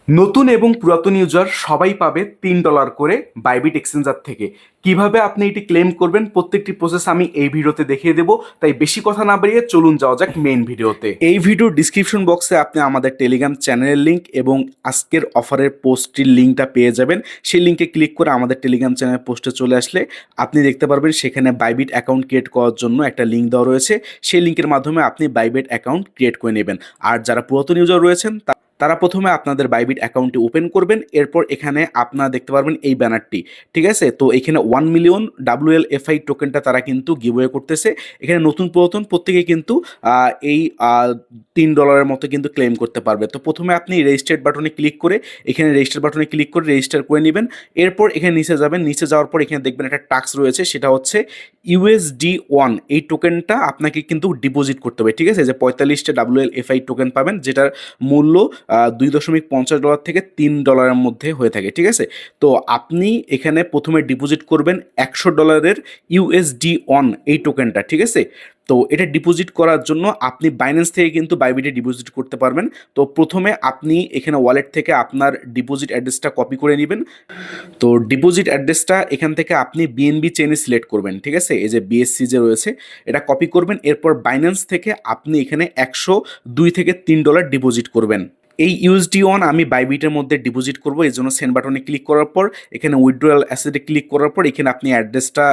নতুন এবং পুরাতন ইউজার সবাই পাবে $3 করে বাইবিট এক্সচেঞ্জার থেকে। কিভাবে আপনি এটি ক্লেম করবেন প্রত্যেকটি প্রসেস আমি এই ভিডিওতে দেখিয়ে দেবো। তাই বেশি কথা না বাড়িয়ে চলুন যাওয়া যাক মেইন ভিডিওতে। এই ভিডিওর ডিসক্রিপশন বক্সে আপনি আমাদের টেলিগ্রাম চ্যানেলের লিঙ্ক এবং আজকের অফারের পোস্টটির লিঙ্কটা পেয়ে যাবেন। সেই লিঙ্কে ক্লিক করে আমাদের টেলিগ্রাম চ্যানেলের পোস্টে চলে আসলে আপনি দেখতে পারবেন সেখানে বাইবিট অ্যাকাউন্ট ক্রিয়েট করার জন্য একটা লিঙ্ক দেওয়া রয়েছে। সেই লিঙ্কের মাধ্যমে আপনি বাইবিট অ্যাকাউন্ট ক্রিয়েট করে নেবেন। আর যারা পুরাতন ইউজার রয়েছেন তারা প্রথমে আপনাদের বাইবিট অ্যাকাউন্টটি ওপেন করবেন। এরপর এখানে আপনারা দেখতে পারবেন এই ব্যানারটি, ঠিক আছে? তো এখানে 1 মিলিয়ন WLFI টোকেনটা তারা কিন্তু গিভওয়ে করতেছে। এখানে নতুন পুরাতন প্রত্যেকে কিন্তু এই $3 মতো কিন্তু ক্লেম করতে পারবে। তো প্রথমে আপনি রেজিস্টার্ড বাটনে ক্লিক করে এখানে রেজিস্টার বাটনে ক্লিক করে রেজিস্টার করে নেবেন। এরপর এখানে নিচে যাবেন, নিচে যাওয়ার পর এখানে দেখবেন একটা টাস্ক রয়েছে, সেটা হচ্ছে USD1। এই টোকেনটা আপনাকে কিন্তু ডিপোজিট করতে হবে, ঠিক আছে? যে 45টা WLFI টোকেন পাবেন, যেটার মূল্য $2.50 থেকে $3 মধ্যে হয়ে থাকে, ঠিক আছে? তো আপনি এখানে প্রথমে ডিপোজিট করবেন $100 USD1 এই টোকেনটা, ঠিক আছে? তো এটা ডিপোজিট করার জন্য আপনি বাইন্যান্স থেকে কিন্তু বাইবিটে ডিপোজিট করতে পারবেন। তো প্রথমে আপনি এখানে ওয়ালেট থেকে আপনার ডিপোজিট অ্যাড্রেসটা কপি করে নেবেন। তো ডিপোজিট অ্যাড্রেসটা এখান থেকে আপনি বিএনবি চেনে সিলেক্ট করবেন, ঠিক আছে? এই যে BSC যে রয়েছে এটা কপি করবেন। এরপর বাইন্যান্স থেকে আপনি এখানে $102 থেকে $3 ডিপোজিট করবেন। এই USD1 আমি বাইবিটের মধ্যে ডিপোজিট করব, এই জন্য সেন্ড বাটনে ক্লিক করার পর এখানে উইথড্রয়াল অ্যাসেটে ক্লিক করার পর এখানে আপনি অ্যাড্রেসটা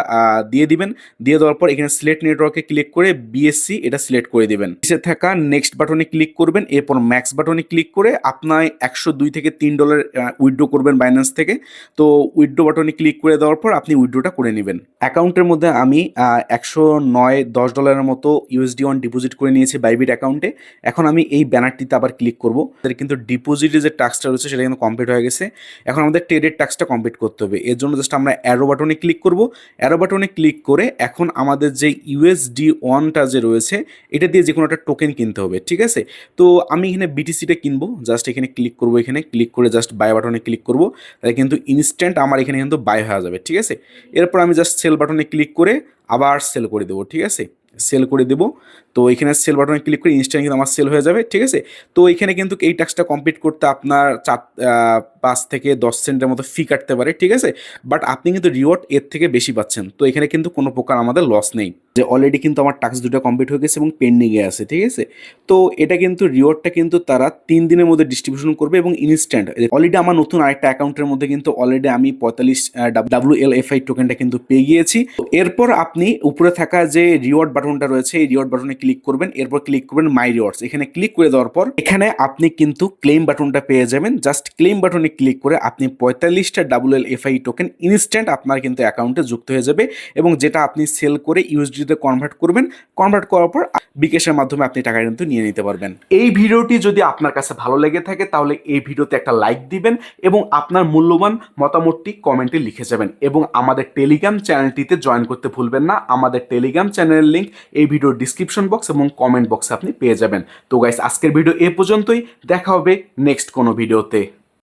দিয়ে দিবেন। দিয়ে দেওয়ার পর এখানে সিলেক্ট নেটওয়ার্কে ক্লিক করে BSC এটা সিলেক্ট করে দিবেন। নিচে থাকা নেক্সট বাটনে ক্লিক করবেন। এরপর ম্যাক্স বাটনে ক্লিক করে আপনার $102 থেকে $3 উইথড্র করবেন বাইন্যান্স থেকে। তো উইথড্র বাটনে ক্লিক করে দেওয়ার পর আপনি উইথড্রটা করে নেবেন। অ্যাকাউন্টের মধ্যে আমি $109-10 মতো USD1 ডিপোজিট করে নিয়েছি বাইবিট অ্যাকাউন্টে। এখন আমি এই ব্যানারটিতে আবার ক্লিক করব। কিন্তু ডিপোজিটের যে টাস্কটা রয়েছে সেটা কিন্তু কমপ্লিট হয়ে গেছে। এখন আমাদের ট্রেডের টাস্কটা কমপ্লিট করতে হবে। এর জন্য জাস্ট আমরা অ্যারো বাটনে ক্লিক করব। অ্যারো বাটনে ক্লিক করে এখন আমাদের যে USD1টা যে রয়েছে এটা দিয়ে যে কোনো একটা টোকেন কিনতে হবে, ঠিক আছে? তো আমি এখানে BTCটা কিনবো। জাস্ট এখানে ক্লিক করব, এখানে ক্লিক করে জাস্ট বাই বাটনে ক্লিক করব। তাহলে কিন্তু ইনস্ট্যান্ট আমার এখানে কিন্তু বাই হয়ে যাবে, ঠিক আছে? এরপর আমি জাস্ট সেল বাটনে ক্লিক করে আবার সেল করে দেবো, ঠিক আছে? সেল করে দেবো। তো এখানে সেল বাটনে ক্লিক করে ইনস্ট্যান্ট কিন্তু আমার সেল হয়ে যাবে, ঠিক আছে? তো এখানে কিন্তু এই টাস্কটা কমপ্লিট করতে আপনার 5 থেকে 10 সেন্টের মতো ফি কাটতে পারে, ঠিক আছে? বাট আপনি কিন্তু রিওয়ার্ড এর থেকে বেশি পাচ্ছেন। তো এখানে কিন্তু কোনো প্রকার আমাদের লস নেই। যে অলরেডি কিন্তু আমার টাস্ক দুটো কমপ্লিট হয়ে গেছে এবং পেন্ডিংয়ে আছে, ঠিক আছে? তো এটা কিন্তু রিওয়ার্ডটা কিন্তু তারা 3 দিনের মধ্যে ডিস্ট্রিবিউশন করবে এবং ইনস্ট্যান্ট। অলরেডি আমার নতুন আরেকটা অ্যাকাউন্টের মধ্যে কিন্তু অলরেডি আমি 45 WLFI টোকেনটা কিন্তু পেয়ে গিয়েছি। এরপর আপনি উপরে থাকা যে রিওয়ার্ড বাটনটা রয়েছে এই রিওয়ার্ড বাটনে ক্লিক করবেন। এরপর ক্লিক করবেন মাই রিওয়ার্ডস। এখানে ক্লিক করে দেওয়ার পর এখানে আপনি কিন্তু ক্লেম বাটনটা পেয়ে যাবেন। জাস্ট ক্লেম বাটনে ক্লিক করে আপনি 45টা WLFI টোকেন ইনস্ট্যান্ট আপনার কিন্তু অ্যাকাউন্টে যুক্ত হয়ে যাবে এবং যেটা আপনি সেল করে USD-তে কনভার্ট করবেন। কনভার্ট করার পর বিকাশের মাধ্যমে আপনি টাকা কিন্তু নিয়ে নিতে পারবেন। এই ভিডিওটি যদি আপনার কাছে ভালো লেগে থাকে তাহলে এই ভিডিওতে একটা লাইক দিবেন এবং আপনার মূল্যবান মতামতটি কমেন্টে লিখে যাবেন এবং আমাদের টেলিগ্রাম চ্যানেলটিতে জয়েন করতে ভুলবেন না। আমাদের টেলিগ্রাম চ্যানেলের লিঙ্ক এই ভিডিওর ডিসক্রিপশন বক্স এবং কমেন্ট বক্সে আপনি পেয়ে যাবেন। তো গাইস, আজকের ভিডিও এ পর্যন্তই। দেখা হবে নেক্সট কোনো ভিডিওতে।